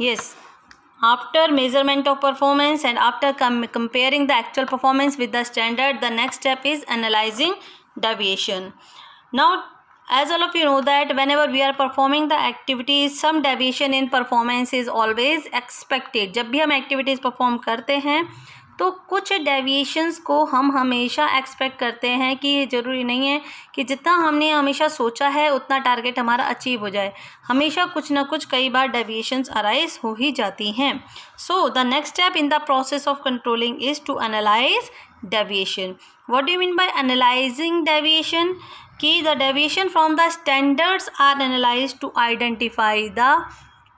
Yes. After measurement of performance and after comparing the actual performance with the standard, the next step is analyzing deviation. Now, as all of you know that whenever we are performing the activities, some deviation in performance is always expected. जब भी हम activities perform करते हैं तो कुछ deviations को हम हमेशा एक्सपेक्ट करते हैं कि ये ज़रूरी नहीं है कि जितना हमने हमेशा सोचा है उतना टारगेट हमारा अचीव हो जाए. हमेशा कुछ ना कुछ कई बार डेविएशंस अराइज हो ही जाती हैं. So the next step in the process of controlling is to analyse deviation. What do you mean by analysing deviation? कि the deviation from the standards are analyse to identify the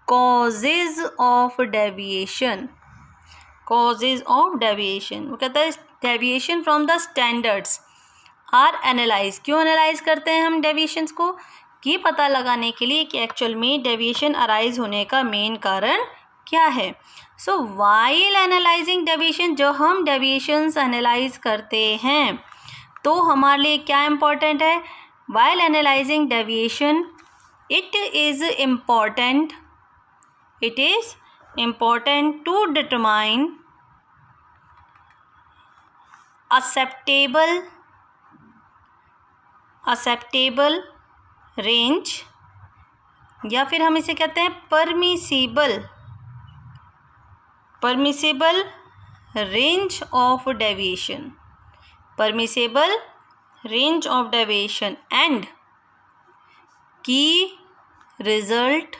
causes of deviation. Causes of deviation, वो कहता है deviation from the standards are analyse. क्यों analyse करते हैं हम deviations को? ये पता लगाने के लिए कि एक्चुअल में डेविएशन अराइज होने का मेन कारण क्या है. सो वाइल एनालाइजिंग डेविएशन, जो हम डेविएशंस एनालाइज करते हैं तो हमारे लिए क्या इम्पोर्टेंट है? While analysing deviation it is important to determine acceptable range, या फिर हम इसे कहते हैं permissible range of deviation. Permissible range of deviation and key result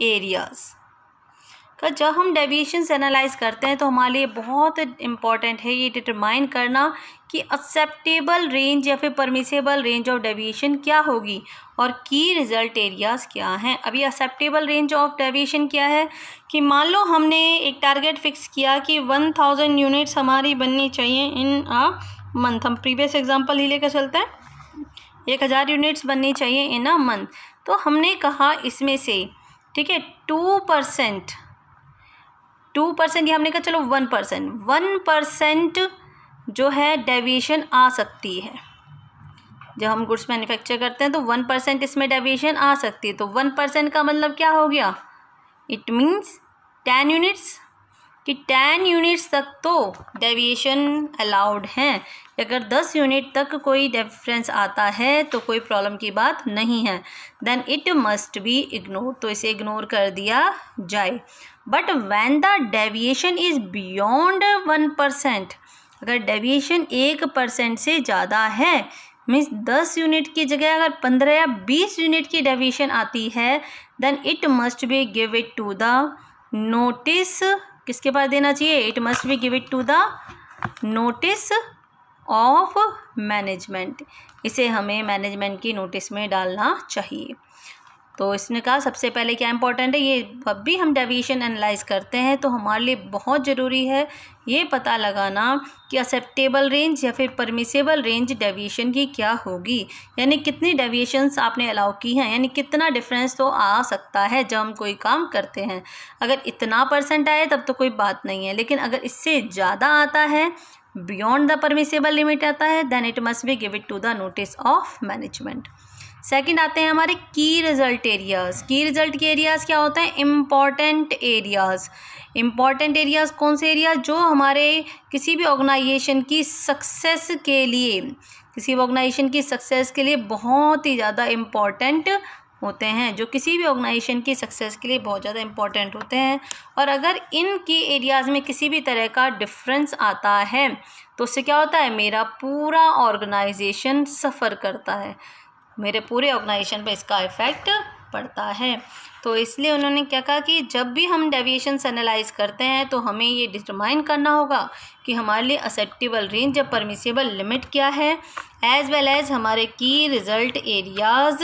areas. का जब हम डेविएशंस एनालाइज करते हैं तो हमारे लिए बहुत इम्पॉर्टेंट है ये डिटरमाइन करना कि एक्सेप्टेबल रेंज या फिर परमिसेबल रेंज ऑफ डेविएशन क्या होगी और की रिजल्ट एरियाज़ क्या हैं. अभी एक्सेप्टेबल रेंज ऑफ डेविएशन क्या है कि मान लो हमने एक टारगेट फिक्स किया कि 1000 यूनिट्स हमारी बननी चाहिए इन अ मंथ. हम प्रीवियस एग्जांपल ही लेकर चलते हैं. 1000 यूनिट्स बननी चाहिए इन अ मंथ. तो हमने कहा इसमें से, ठीक है, 2% या हमने कहा चलो 1% जो है डेविएशन आ सकती है. जब हम गुड्स मैन्युफैक्चर करते हैं तो 1% इसमें डेविएशन आ सकती है. तो 1% का मतलब क्या हो गया? इट मीन्स 10 यूनिट्स, कि 10 यूनिट्स तक तो डेविएशन अलाउड हैं. अगर 10 यूनिट तक कोई डिफरेंस आता है तो कोई प्रॉब्लम की बात नहीं है. Then it must be ignore, तो इसे इग्नोर कर दिया जाए. But when the deviation is beyond 1%, अगर डेविएशन 1% से ज़्यादा है, मीन्स 10 यूनिट की जगह अगर 15 या 20 यूनिट की डेविएशन आती है, then it must be give it to the notice. किसके पास देना चाहिए? It must be give it to the notice of management. इसे हमें मैनेजमेंट की नोटिस में डालना चाहिए. तो इसने कहा सबसे पहले क्या इंपॉर्टेंट है, ये जब भी हम डेविएशन एनालाइज करते हैं तो हमारे लिए बहुत ज़रूरी है ये पता लगाना कि एक्सेप्टेबल रेंज या फिर परमिसेबल रेंज डेविएशन की क्या होगी. यानी कितनी डेविएशंस आपने अलाउ की हैं, यानी कितना डिफरेंस तो आ सकता है जब हम कोई काम करते हैं. अगर इतना % आए तब तो कोई बात नहीं है, लेकिन अगर इससे ज़्यादा आता है, बियॉन्ड द परमिसेबल लिमिट आता है, then it must be give it to the notice of management. Second आते हैं हमारे key result areas. Key result के एरियाज़ क्या होते हैं? Important areas. इम्पॉर्टेंट एरियाज़ कौन से एरियाज़? जो हमारे किसी भी ऑर्गेनाइजेशन की सक्सेस के लिए बहुत ही ज़्यादा इम्पॉर्टेंट होते हैं, जो किसी भी ऑर्गेनाइजेशन की सक्सेस के लिए बहुत ज़्यादा इम्पॉर्टेंट होते हैं. और अगर इन की एरियाज़ में किसी भी तरह का डिफरेंस आता है तो उससे क्या होता है? मेरा पूरा ऑर्गेनाइजेशन सफ़र करता है, मेरे पूरे ऑर्गेनाइजेशन पे इसका इफ़ेक्ट पड़ता है. तो इसलिए उन्होंने क्या कहा कि जब भी हम डेविएशंस एनालाइज करते हैं तो हमें ये डिटरमाइन करना होगा कि हमारे लिए एक्सेप्टेबल रेंज या परमिसेबल लिमिट क्या है, एज वेल एज हमारे की रिज़ल्ट एरियाज़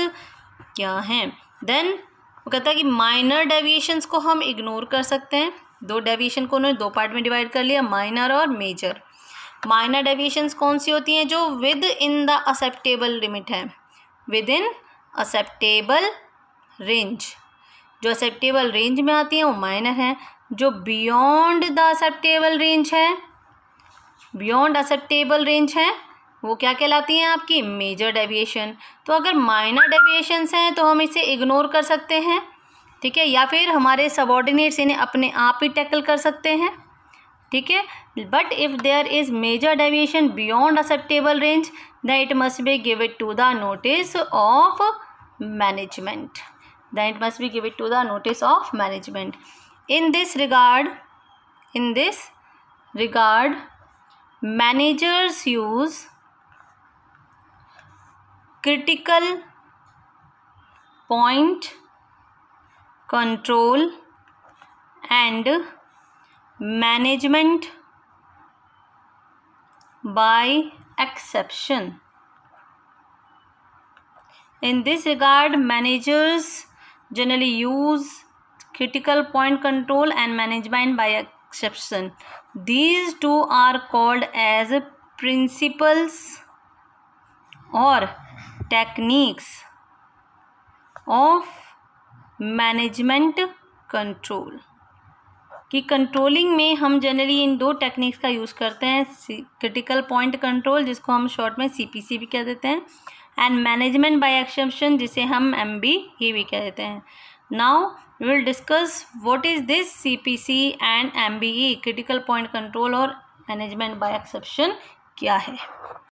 क्या हैं. देन वो कहता है कि माइनर डेविएशंस को हम इग्नोर कर सकते हैं. 2 डेविएशन को उन्होंने 2 पार्ट में डिवाइड कर लिया, माइनर और मेजर. माइनर डेविएशंस कौन सी होती हैं? जो with in the acceptable limit है, विद इन एक्सेप्टेबल रेंज. जो एक्सेप्टेबल रेंज में आती हैं वो माइनर हैं. जो बियॉन्ड द एक्सेप्टेबल रेंज है वो क्या कहलाती हैं? आपकी मेजर डेविएशन. तो अगर माइनर डेविएशंस हैं तो हम इसे इग्नोर कर सकते हैं, ठीक है, या फिर हमारे सबऑर्डिनेट्स इन्हें अपने आप ही टैकल कर सकते हैं, ठीक है। But if there is major deviation beyond acceptable range then it must be give it to the notice of management, then it must be give it to the notice of management. In this regard managers use critical point control and management by exception. In this regard managers generally use critical point control and management by exception. These two are called as principles or techniques of management control. कि controlling में हम generally in दो techniques का use करते हैं, critical point control जिसको हम short में CPC भी कह देते हैं, एंड मैनेजमेंट बाय एक्सेप्शन जिसे हम MBE भी कह देते हैं. Now we will discuss what is this CPC and MBE, critical point control और मैनेजमेंट बाय एक्सेप्शन क्या है.